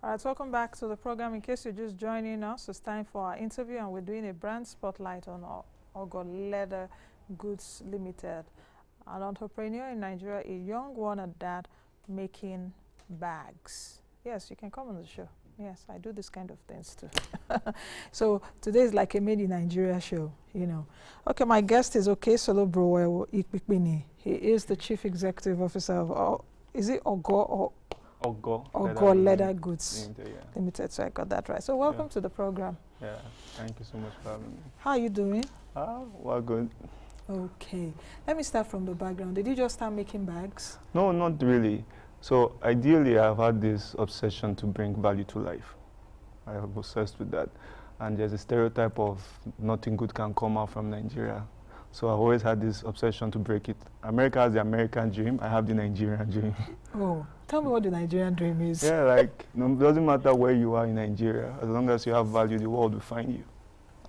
All right, welcome back to the program. In case you're just joining us, it's time for our interview, and we're doing a brand spotlight on OGOO Leather Goods Ltd, an entrepreneur in Nigeria, a young one at that, making bags. Yes, you can come on the show. Yes, I do this kind of things too. So today is like a made in Nigeria show, you know. Okay, my guest is Okeisolobrugwe Ikpipini. He is the Chief Executive Officer of, is it OGOO or OGOO Leather Goods Ltd. So I got that right. So welcome to the program. Yeah, thank you so much for having me. How are you doing? Well, good. Okay, let me start from the background. Did you just start making bags? No, not really. So ideally, I've had this obsession to bring value to life. I am obsessed with that. And there's a stereotype of nothing good can come out from Nigeria. So I've always had this obsession to break it. America has the American dream. I have the Nigerian dream. Oh, tell me what the Nigerian dream is. Yeah, like, it doesn't matter where you are in Nigeria. As long as you have value, the world will find you.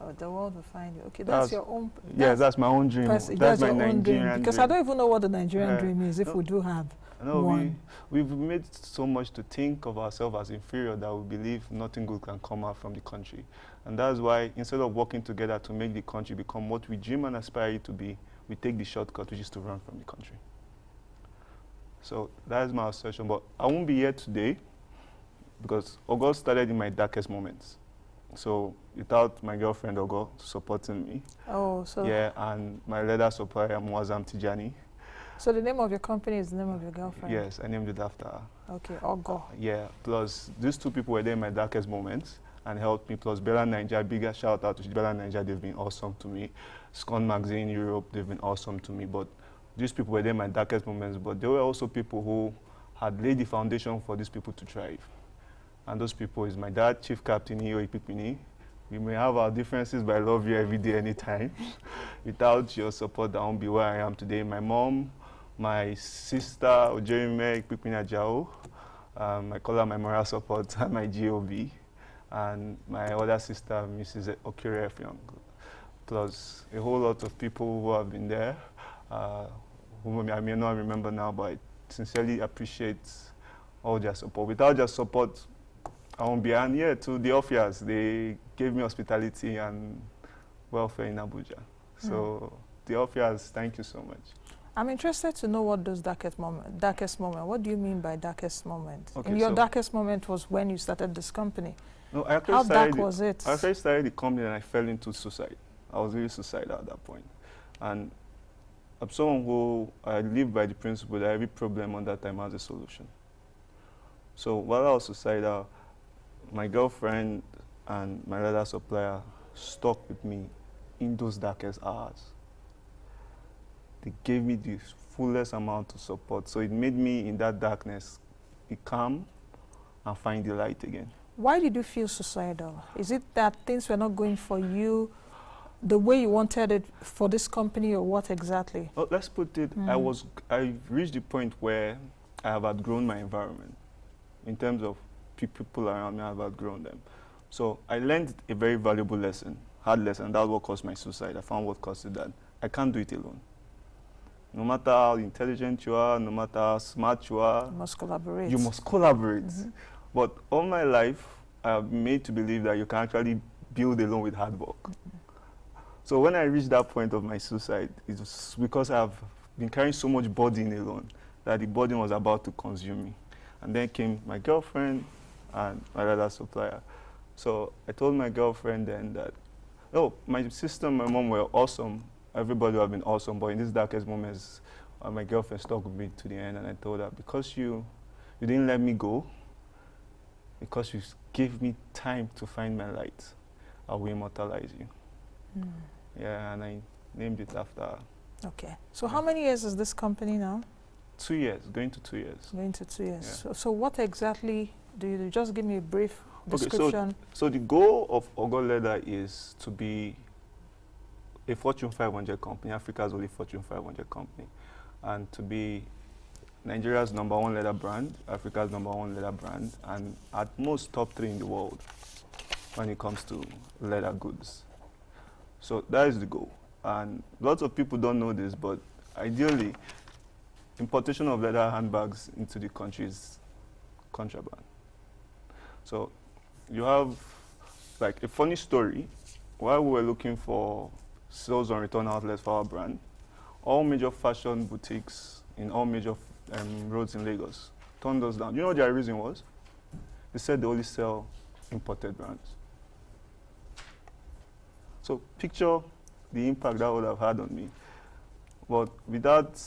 Oh, the world will find you. Okay, that's your own. Yeah, that's my own dream. That's my Nigerian dream. Because I don't even know what the Nigerian dream is, if we do have one. We've made so much to think of ourselves as inferior that we believe nothing good can come out from the country. And that's why instead of working together to make the country become what we dream and aspire it to be, we take the shortcut, which is to run from the country. So that is my assertion. But I won't be here today because OGOO started in my darkest moments. So without my girlfriend OGOO supporting me. Oh, so yeah, and my leather supplier Muazzam Tijani. So the name of your company is the name of your girlfriend? Yes, I named it after her. Okay, OGOO. Yeah, plus these two people were there in my darkest moments and helped me. Plus Bella Nigeria, bigger shout out to Bella Nigeria, they've been awesome to me. Scone Magazine Europe, they've been awesome to me. But these people were there in my darkest moments, but there were also people who had laid the foundation for these people to thrive. And those people is my dad, Chief Captain Ikpipini. We may have our differences, but I love you every day, anytime. Without your support, I won't be where I am today. My mom, my sister, Ojerime Ikpipini Ajao, I call her my moral support, and my GOB, and my other sister, Mrs. Okere Efyong, plus a whole lot of people who have been there, whom I may not remember now, but I sincerely appreciate all their support. Without their support, I won't be. And yeah, to the officers, they gave me hospitality and welfare in Abuja. So the officers, thank you so much. I'm interested to know what those darkest moment. What do you mean by darkest moment? Okay, and your darkest moment was when you started this company. No, I actually How dark was it? I actually started the company and I fell into suicide. I was really suicidal at that point. And I'm someone who I live by the principle that every problem on that time has a solution. So while I was suicidal, my girlfriend and my leather supplier stuck with me in those darkest hours. They gave me the fullest amount of support. So it made me, in that darkness, be calm and find the light again. Why did you feel suicidal? Is it that things were not going for you the way you wanted it for this company, or what exactly? Well, let's put it, I reached the point where I have outgrown my environment. In terms of people around me, I have outgrown them. So I learned a very valuable lesson, hard lesson. That's what caused my suicide. I found what caused it, that I can't do it alone. No matter how intelligent you are, no matter how smart you are, you must collaborate. You must collaborate. But all my life, I have been made to believe that you can actually build alone with hard work. So when I reached that point of my suicide, it was because I've been carrying so much burden alone that the burden was about to consume me. And then came my girlfriend and my leather supplier. So I told my girlfriend then that, oh, my sister and my mom were awesome. Everybody would have been awesome, but in these darkest moments, my girlfriend stuck with me to the end, and I told her, because you didn't let me go, because you gave me time to find my light, I will immortalize you. Yeah, and I named it after her. Okay. So how many years is this company now? 2 years, going to 2 years. Going to 2 years. Yeah. So what exactly do you do? Just give me a brief description. Okay, so the goal of OGOO Leather is to be a Fortune 500 company, Africa's only Fortune 500 company, and to be Nigeria's #1 leather brand, Africa's #1 leather brand, and at most top 3 in the world when it comes to leather goods. So that is the goal. And lots of people don't know this, but ideally, importation of leather handbags into the country is contraband. So you have like a funny story. While we were looking for sales and return outlets for our brand, all major fashion boutiques in all major roads in Lagos turned us down. You know what their reason was? They said they only sell imported brands. So picture the impact that would have had on me. But with that,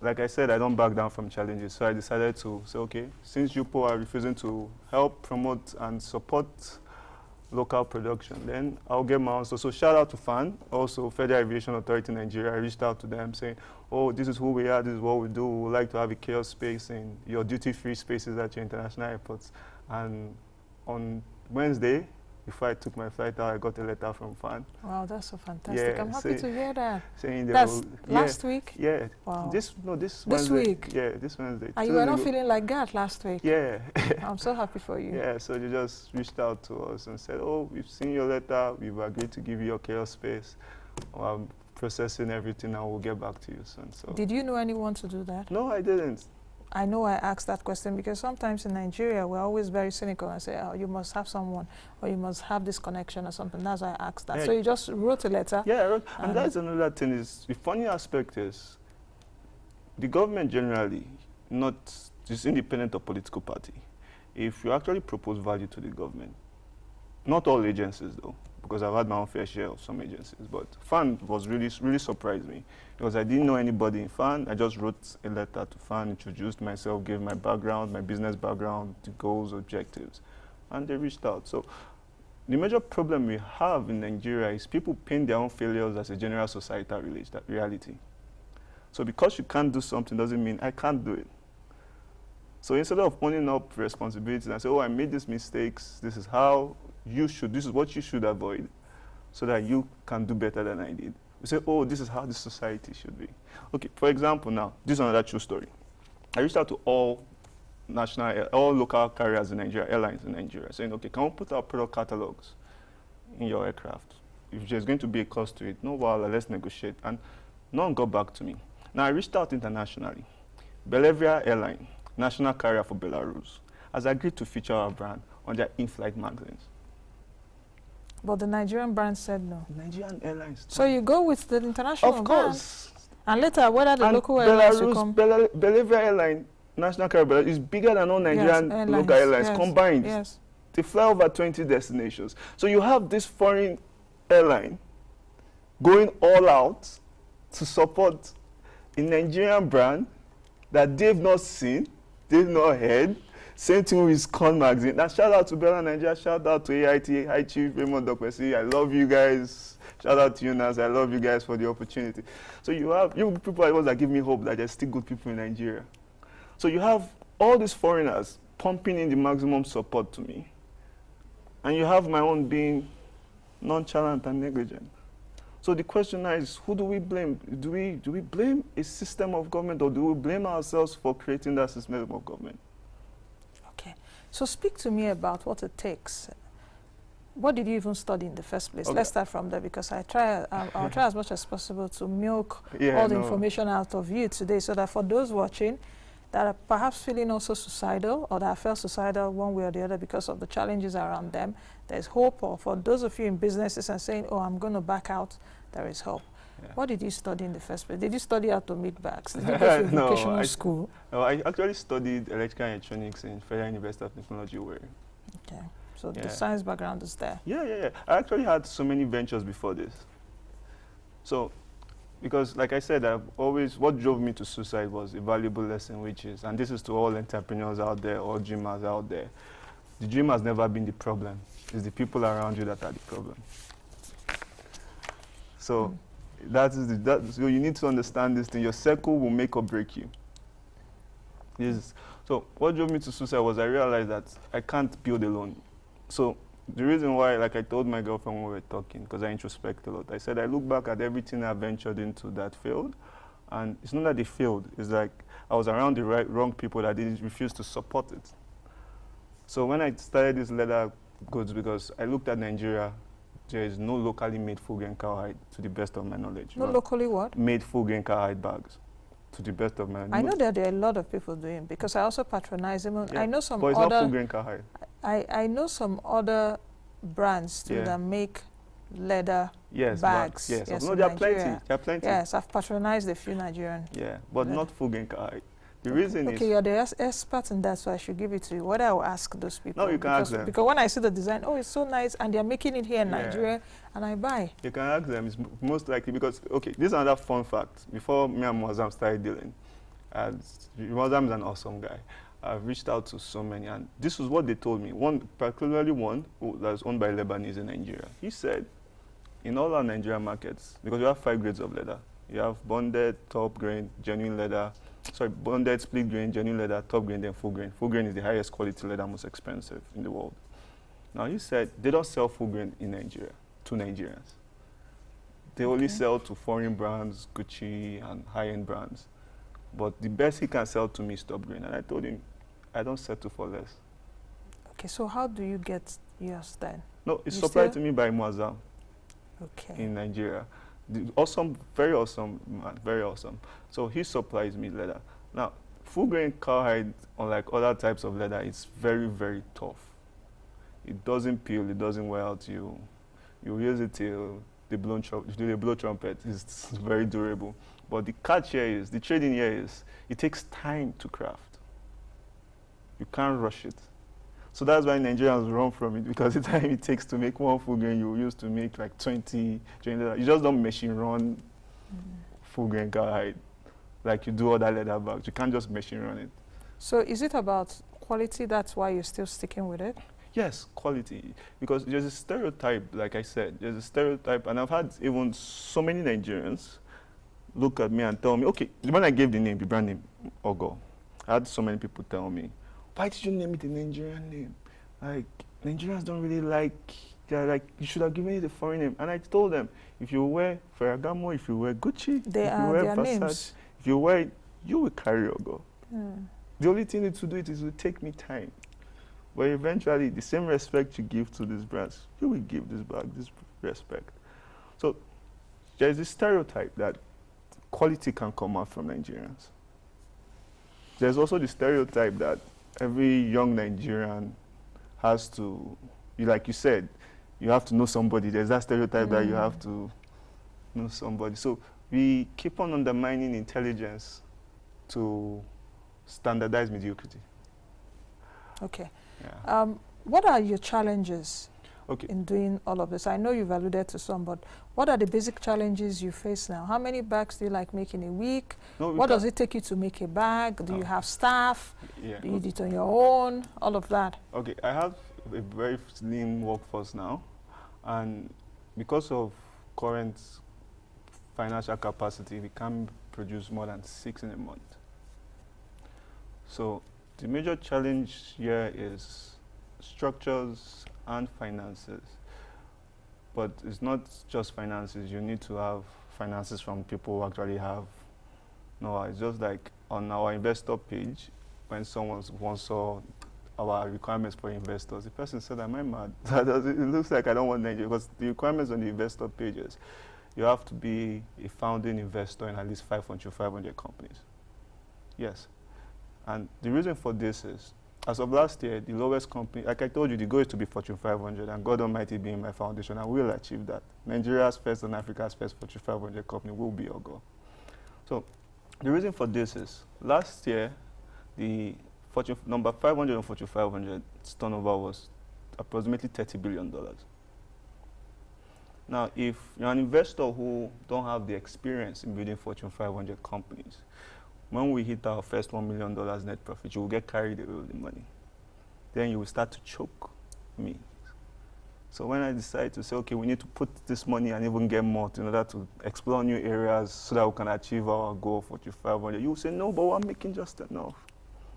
like I said, I don't back down from challenges. So I decided to say, okay, since UPO are refusing to help promote and support local production, then I'll get my own. So shout out to FAN, also Federal Aviation Authority Nigeria. I reached out to them saying, oh, this is who we are, this is what we do. We would like to have a chaos space in your duty-free spaces at your international airports. And on Wednesday, before I took my flight out, I got a letter from FAN. Wow, that's so fantastic. Yeah, I'm happy to hear that. Saying that's last week? Yeah. Wow. This Wednesday. week? Yeah, this Wednesday. And you were not feeling like that last week? Yeah. I'm so happy for you. Yeah, so they just reached out to us and said, oh, we've seen your letter, we've agreed to give you your chaos space. I'm processing everything and we'll get back to you soon. So. Did you know anyone to do that? No, I didn't. I know I asked that question because sometimes in Nigeria, we're always very cynical and say, oh, you must have someone or you must have this connection or something. That's why I asked that. Yeah. So you just wrote a letter? Yeah, I wrote, and that's another thing is, the funny aspect is, the government generally, not just independent of political party, if you actually propose value to the government, not all agencies though, because I've had my own fair share of some agencies, but FAN was really surprised me because I didn't know anybody in FAN. I just wrote a letter to FAN, introduced myself, gave my background, my business background, the goals, objectives, and they reached out. So the major problem we have in Nigeria is people paint their own failures as a general societal reality. So because you can't do something doesn't mean I can't do it. So instead of owning up responsibilities and say, oh, I made these mistakes, this is how you should, this is what you should avoid so that you can do better than I did. We say, oh, this is how this society should be. Okay, for example now, this is another true story. I reached out to all local carriers in Nigeria, airlines in Nigeria, saying, okay, can we put our product catalogs in your aircraft? If there's going to be a cost to it, no, well, let's negotiate. And none got back to me. Now I reached out internationally. Belevia Airline, national carrier for Belarus, has agreed to feature our brand on their in-flight magazines. But the Nigerian brand said no. Nigerian Airlines. So you go with the international brand? Of course. And later, whether the local airlines will come. Belevia Airline, national carrier, is bigger than all Nigerian local airlines combined. Yes. They fly over 20 destinations. So you have this foreign airline going all out to support a Nigerian brand that they've not seen, they've not heard. Same thing with Con Magazine. Now, shout out to Bella Nigeria, shout out to AIT, Hi Chief, Raymond Dokwesi. I love you guys. Shout out to you, Nas. I love you guys for the opportunity. So you people are the ones that give me hope that there's still good people in Nigeria. So you have all these foreigners pumping in the maximum support to me. And you have my own being nonchalant and negligent. So the question now is, who do we blame? Do we blame a system of government or do we blame ourselves for creating that system of government? Okay. So speak to me about what it takes. What did you even study in the first place? Okay. Let's start from there because I'll try as much as possible to milk all the information out of you today so that for those watching that are perhaps feeling also suicidal or that have felt suicidal one way or the other because of the challenges around them, there's hope. Or for those of you in businesses and saying, oh, I'm going to back out, there is hope. Yeah. What did you study in the first place? Did you study how to make bags? Did you go to vocational school? No, I actually studied electrical and electronics in Federal University of Technology. Okay. So the science background is there. Yeah. I actually had so many ventures before this. So, because like I said, what drove me to suicide was a valuable lesson, which is, and this is to all entrepreneurs out there, all dreamers out there, the dream has never been the problem. It's the people around you that are the problem. So, so you need to understand this thing. Your circle will make or break you. So what drove me to suicide was I realized that I can't build alone. So the reason why, like I told my girlfriend when we were talking, because I introspect a lot, I said I look back at everything I ventured into that failed, and it's not that they failed, it's like I was around the wrong people that didn't refuse to support it. So when I started this leather goods, because I looked at Nigeria, there is no locally made full grain cowhide, to the best of my knowledge. No locally what? Made full grain cowhide bags, to the best of my knowledge. I know that there are a lot of people doing, because I also patronize them. Yeah. I know some but it's other... not full grain cowhide. I know some other brands too that make leather bags. Yes, yes, no, in there are Nigeria. plenty. There are plenty. Yes, I've patronized a few Nigerian. Yeah, but leather. not Fugen Kai. The Okay. reason is... Okay, you're the expert in that, so I should give it to you. What I will ask those people. No, you can ask them. Because when I see the design, oh, it's so nice, and they're making it here in Yeah. Nigeria, and I buy. You can ask them. It's most likely because, okay, this is another fun fact. Before me and Muazzam started dealing, Muazzam is an awesome guy. I've reached out to so many, and this is what they told me. Particularly one that's owned by Lebanese in Nigeria. He said, in all our Nigerian markets, because we have 5 grades of leather. You have bonded, top grain, genuine leather. Sorry, bonded, split grain, genuine leather, top grain, then full grain. Full grain is the highest quality leather, most expensive in the world. Now, he said they don't sell full grain in Nigeria to Nigerians. They only sell to foreign brands, Gucci and high-end brands. But the best he can sell to me is top grain. And I told him, I don't settle for less. Okay, so how do you get yours then? No, it's supplied to me by Muazzam in Okay. Nigeria. Awesome, very awesome, man, very awesome. So he supplies me leather. Now, full grain cowhide, unlike other types of leather, it's very, very tough. It doesn't peel, it doesn't wear out. You use it till the blow trumpet. It's very durable. But the catch here is, the trading here is, it takes time to craft. You can't rush it. So that's why Nigerians run from it, because the time it takes to make one full grain, you used to make like 20 leather. You just don't machine run full grain cowhide like you do other leather bags. You can't just machine run it. So is it about quality? That's why you're still sticking with it? Yes, quality. Because there's a stereotype, like I said, there's a stereotype, and I've had even so many Nigerians look at me and tell me, okay, when I gave the name, the brand name, OGOO, I had so many people tell me, why did you name it a Nigerian name? Like, Nigerians don't really like, you should have given it a foreign name. And I told them, if you wear Ferragamo, if you wear Gucci, if you wear their Versace, names. if you wear, you will carry OGOO. Mm. The only thing to do it is it will take me time. But eventually, the same respect you give to these brands, you will give this bag this respect. So there's this stereotype that quality can come out from Nigerians. There's also the stereotype that every young Nigerian has to, like you said, you have to know somebody. There's that stereotype that you have to know somebody. So we keep on undermining intelligence to standardize mediocrity. Okay. Yeah. What are your challenges Okay. in doing all of this? I know you've alluded to some, but what are the basic challenges you face now? How many bags do you like making a week? No, What does it take you to make a bag? Do you have staff? Yeah. Do you do it on your own? All of that. Okay, I have a very slim workforce now, and because of current financial capacity, we can't produce more than 6 in a month. So the major challenge here is structures and finances. But it's not just finances. You need to have finances from people who actually have. No, it's just like on our investor page, when someone once saw our requirements for investors, the person said, am I mad? It looks like I don't want Nigeria, because the requirements on the investor pages, you have to be a founding investor in at least 500 companies. Yes. And the reason for this is, as of last year, the lowest company, like I told you, the goal is to be Fortune 500, and God Almighty being my foundation, and we'll achieve that. Nigeria's first and Africa's first Fortune 500 company will be OGOO. So the reason for this is, last year, the Fortune number 500 and Fortune 500 turnover was approximately $30 billion. Now, if you're an investor who don't have the experience in building Fortune 500 companies, when we hit our first $1 million net profit, you will get carried away with the money. Then you will start to choke me. So when I decided to say, okay, we need to put this money and even get more in order to explore new areas so that we can achieve our goal of Fortune 500, you will say, no, but we're making just enough.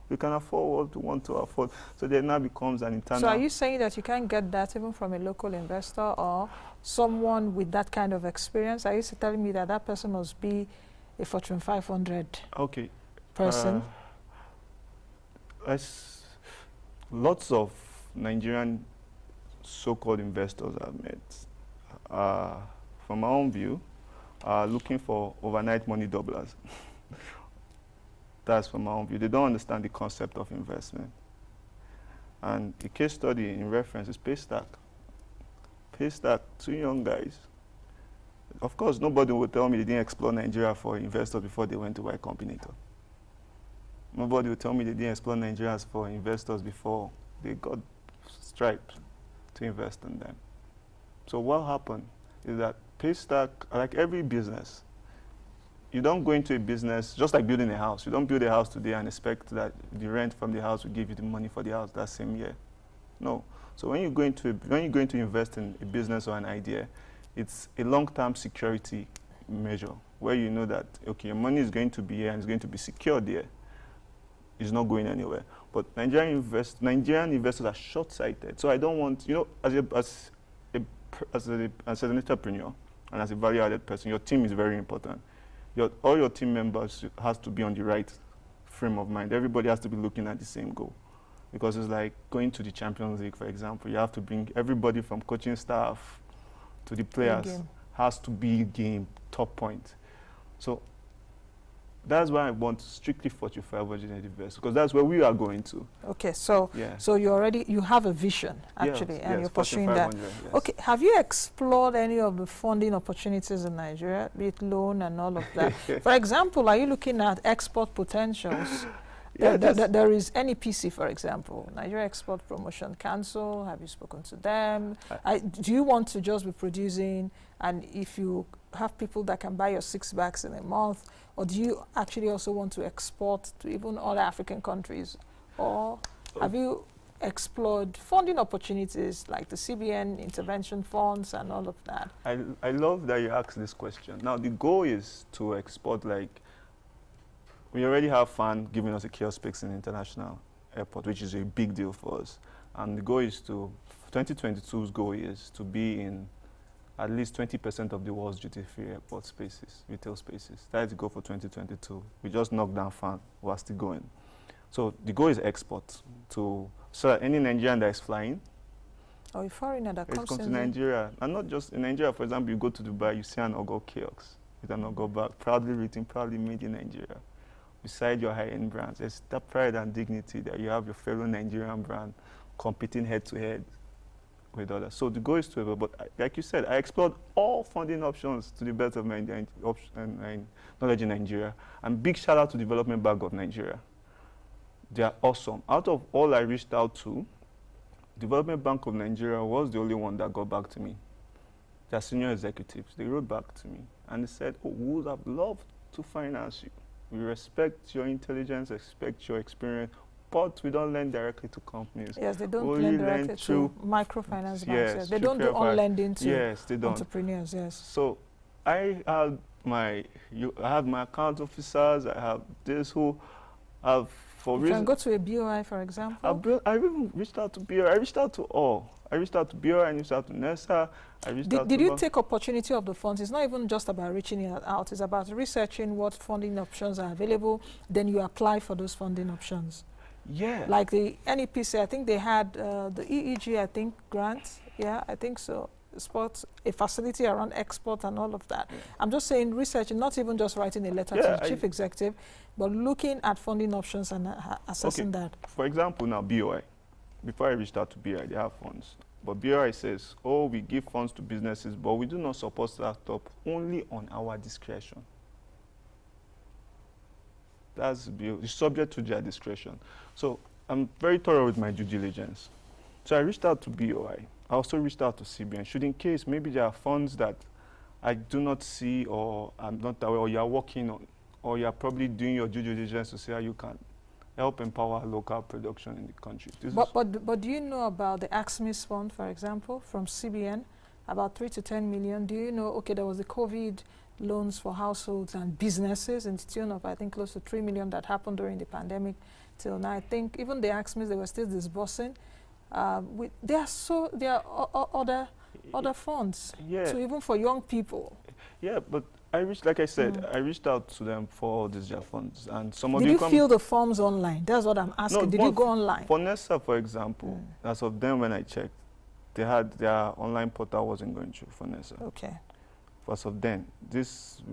We can afford what we want to afford. So then now becomes an internal... So are you saying that you can't get that even from a local investor or someone with that kind of experience? Are you telling me that that person must be a Fortune 500 person? Lots of Nigerian so-called investors I've met, from my own view, are looking for overnight money doublers. That's from my own view. They don't understand the concept of investment. And a case study in reference is Paystack. Paystack, 2 young guys. Of course, nobody would tell me they didn't explore Nigeria for investors before they went to Y Combinator. Nobody would tell me they didn't explore Nigeria for investors before they got Stripe to invest in them. So what happened is that Paystack, like every business, you don't go into a business just like building a house. You don't build a house today and expect that the rent from the house will give you the money for the house that same year. No. So when you go into invest in a business or an idea, it's a long-term security measure where you know that okay, your money is going to be here and it's going to be secured there. It's not going anywhere. But Nigerian investors are short-sighted. So I don't want, you know, as an entrepreneur and as a value-added person, your team is very important. All your team members has to be on the right frame of mind. Everybody has to be looking at the same goal. Because it's like going to the Champions League, for example. You have to bring everybody from coaching staff to the players. Has to be game, top point. So that's why I want to strictly Fortune 500 invest, because that's where we are going to. Okay, so so you have a vision actually, yes, and you're pursuing that. Yes. Okay, have you explored any of the funding opportunities in Nigeria, be it loan and all of that? For example, are you looking at export potentials? There is NEPC, for example, Nigeria Export Promotion Council. Have you spoken to them? Do you want to just be producing, and if you have people that can buy your 6 bags in a month, or do you actually also want to export to even other African countries? Or have you explored funding opportunities like the CBN intervention funds and all of that? I love that you asked this question. Now, the goal is to export, like, we already have FAN giving us a kiosk space in the international airport, which is a big deal for us. And the goal is 2022's goal is to be in at least 20% of the world's duty-free airport spaces, retail spaces. That is the goal for 2022. We just knocked down FAN, we're still going. So the goal is export, so that any Nigerian that is flying, or a foreigner that comes to Nigeria, and not just in Nigeria. For example, you go to Dubai, you see an OGOO kiosk with an OGOO bag, proudly written, proudly made in Nigeria. Beside your high-end brands, there's that pride and dignity that you have your fellow Nigerian brand competing head-to-head with others. So the goal is to, but like you said, I explored all funding options to the best of my knowledge in Nigeria. And big shout out to Development Bank of Nigeria. They are awesome. Out of all I reached out to, Development Bank of Nigeria was the only one that got back to me. Their senior executives, they wrote back to me and they said, oh, we would have loved to finance you. We respect your intelligence, respect your experience, but we don't lend directly to companies. Yes, they don't lend directly to microfinance banks. Yes, they don't do on-lending to entrepreneurs. Yes. So I have my account officers. I have this who have for reasons. You can go to a BOI, for example. I even reached out to BOI. I reached out to all. I reached out to BOI, I reached out to NESA, Did you take opportunity of the funds? It's not even just about reaching it out, it's about researching what funding options are available, then you apply for those funding options. Yeah. Like the NEPC, I think they had the EEG, I think, grants. Yeah, I think so. Sports, a facility around export and all of that. Yeah. I'm just saying research, not even just writing a letter to the chief executive, but looking at funding options and assessing that. For example, now BOI. Before I reached out to BOI, they have funds. But BOI says, oh, we give funds to businesses, but we do not support startup only on our discretion. That's subject to their discretion. So I'm very thorough with my due diligence. So I reached out to BOI. I also reached out to CBN. Should in case maybe there are funds that I do not see or I'm not aware, or you're working on, or you're probably doing your due diligence to see how you can help empower local production in the country. But do you know about the AXMIS fund, for example, from CBN, about 3 to 10 million? Do you know, okay, there was the COVID loans for households and businesses in the tune of, I think, close to 3 million that happened during the pandemic till now. I think even the AXMIS, they were still disbursing. There are other funds, so even for young people. Yeah, but I reached, like I said, I reached out to them for all these funds, and some of them. Did you fill the forms online? That's what I'm asking. No, did you go online? For NESA, for example, as of then when I checked, they had their online portal wasn't going through for NESA. Okay. As of then,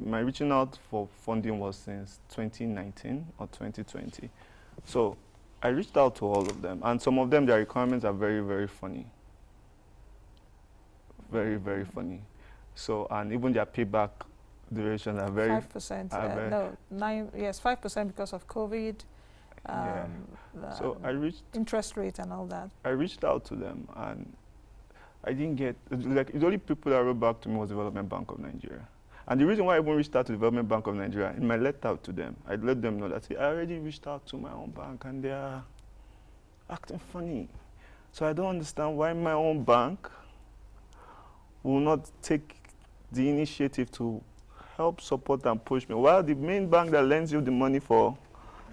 my reaching out for funding was since 2019 or 2020. So I reached out to all of them, and some of them, their requirements are very, very funny. Very, very funny. So, and even their payback durations are very 5%. No, 5% because of COVID. So I reached interest rate and all that. I reached out to them, and I didn't get, like, the only people that wrote back to me was Development Bank of Nigeria. And the reason why I even reached out to Development Bank of Nigeria, in my letter to them, I let them know that I already reached out to my own bank and they are acting funny. So I don't understand why my own bank will not take the initiative to help support and push me. While the main bank that lends you the money for,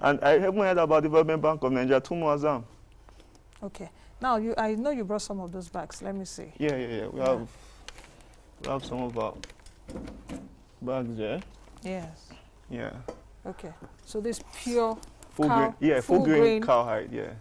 and I haven't heard about Development Bank of Nigeria, Azam. Okay. Now, I know you brought some of those bags. Let me see. Yeah. We have some of our bags there. Yes. Yeah. Okay. So this pure full grain cowhide, yeah.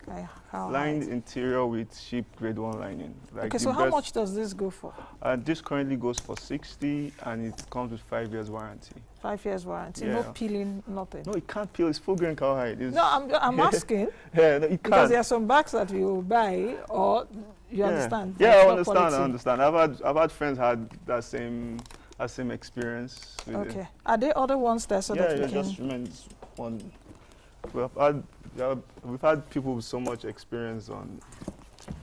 Lined interior with sheep grade 1 lining. Like okay, so how much does this go for? This currently goes for 60, and it comes with 5 years warranty. 5 years warranty, yeah. No peeling, nothing. No, it can't peel. It's full grain cowhide. No, I'm asking. Yeah, no, it can't. Because there are some bags that you buy, or you understand. Yeah, I understand. I've had friends had that same experience. With okay. It. Are there other ones there so that we can? Just remains one. We've had people with so much experience on.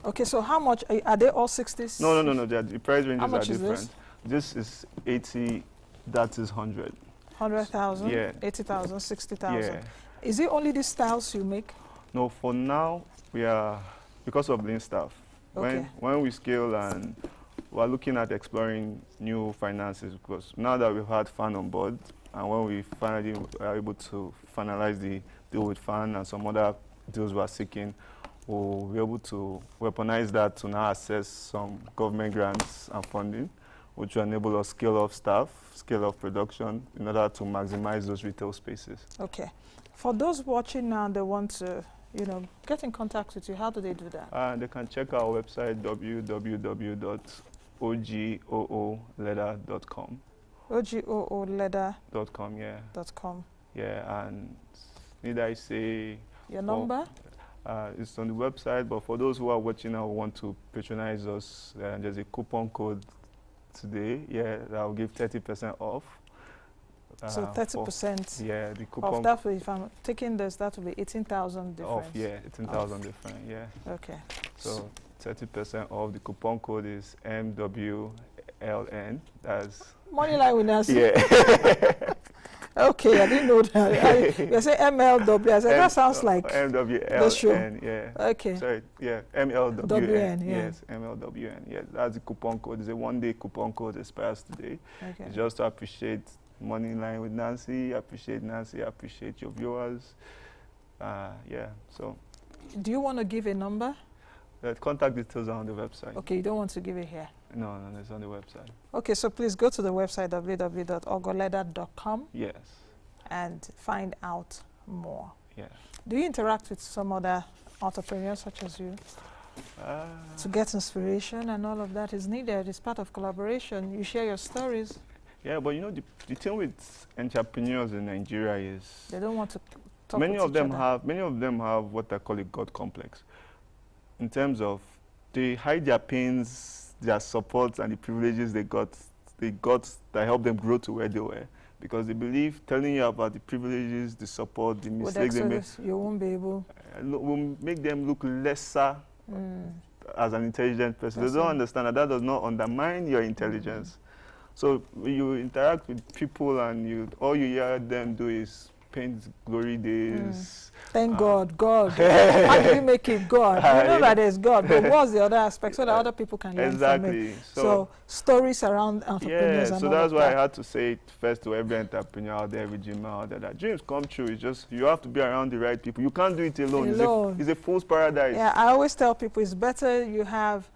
Okay, so how much are they all 60s? No. The price ranges how much are different. Is this is 80. That is 100. 100,000. Yeah. 80,000, 60,000. Yeah. Is it only these styles you make? No, for now we are, because of lean staff. Okay. When we scale, and we're looking at exploring new finances, because now that we've had FAN on board, and when we finally are able to finalize the deal with FAN and some other deals we're seeking, we'll be able to weaponize that to now access some government grants and funding, which will enable us scale up staff, scale up production in order to maximize those retail spaces. Okay. For those watching now, they want to, get in contact with you. How do they do that? They can check our website, www.OGOOLeather.com. OGOOLeather.com, yeah. .com. Yeah, and need I say... Your number? It's on the website, but for those who are watching now who want to patronize us, there's a coupon code today, that will give 30% off. So 30%. Yeah, the coupon. Of that, if I'm taking this, that will be 18,000 difference. Off, yeah, 18,000 different, yeah. Okay. So 30% off. The coupon code is MWLN. That's Moneylinewithnancy. Yeah. Okay, I didn't know that. You say MLW. I said that sounds like the show. Yeah. Okay. Sorry. Yeah. MLWN. WN, yeah. Yes. MLWN. Yeah. That's the coupon code. It's a one-day coupon code. Expires today. Okay. It's just to appreciate Moneyline with Nancy. Appreciate Nancy. Appreciate your viewers. Yeah. So. Do you want to give a number? The contact details are on the website. Okay, you don't want to give it here? No, it's on the website. Okay, so please go to the website www.ogooleather.com. Yes. And find out more. Yeah. Do you interact with some other entrepreneurs such as you? To get inspiration and all of that is needed. It's part of collaboration. You share your stories. Yeah, but the thing with entrepreneurs in Nigeria is they don't want to talk many with of each them other. Many of them have what I call a God complex. In terms of they hide their pains, their supports, and the privileges they got that helped them grow to where they were. Because they believe telling you about the privileges, the support, the mistakes they make, you won't be able. Will make them look lesser as an intelligent person. They don't understand that does not undermine your intelligence. So when you interact with people and all you hear them do is paint glory days. Thank God. How do we make it God? You know that there's God, but what's the other aspect so that other people can learn from it? So stories around entrepreneurs and so that's why I had to say it first to every entrepreneur out there, every dreamer out there, that dreams come true. It's just you have to be around the right people. You can't do it alone. It's a fool's paradise. Yeah, I always tell people it's better you have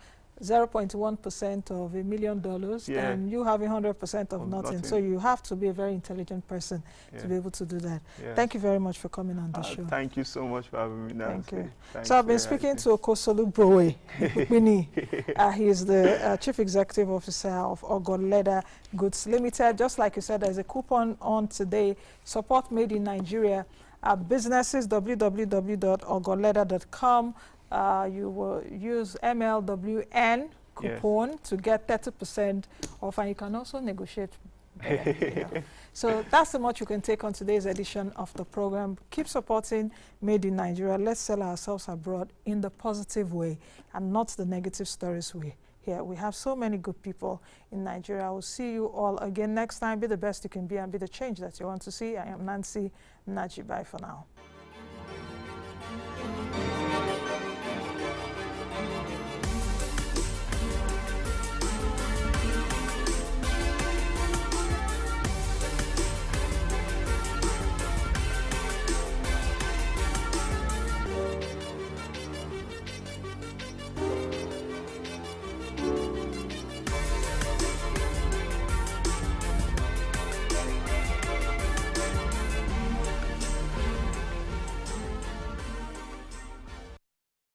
0.1% of $1 million than you having 100% of nothing. So you have to be a very intelligent person to be able to do that. Thank you very much for coming on the show. Thank you so much for having me. Thank you. So I've been speaking to Okeisolobrugwe Ikpipini. He is the Chief Executive Officer of OGOO Leather Goods Ltd. Just like you said, there's a coupon on today, support made in Nigeria. businesses, www.ogoleather.com. You will use MLWN coupon to get 30% off, and you can also negotiate. So that's the much you can take on today's edition of the program. Keep supporting Made in Nigeria. Let's sell ourselves abroad in the positive way and not the negative stories we hear. We have so many good people in Nigeria. I will see you all again next time. Be the best you can be and be the change that you want to see. I am Nancy Naji. Bye for now.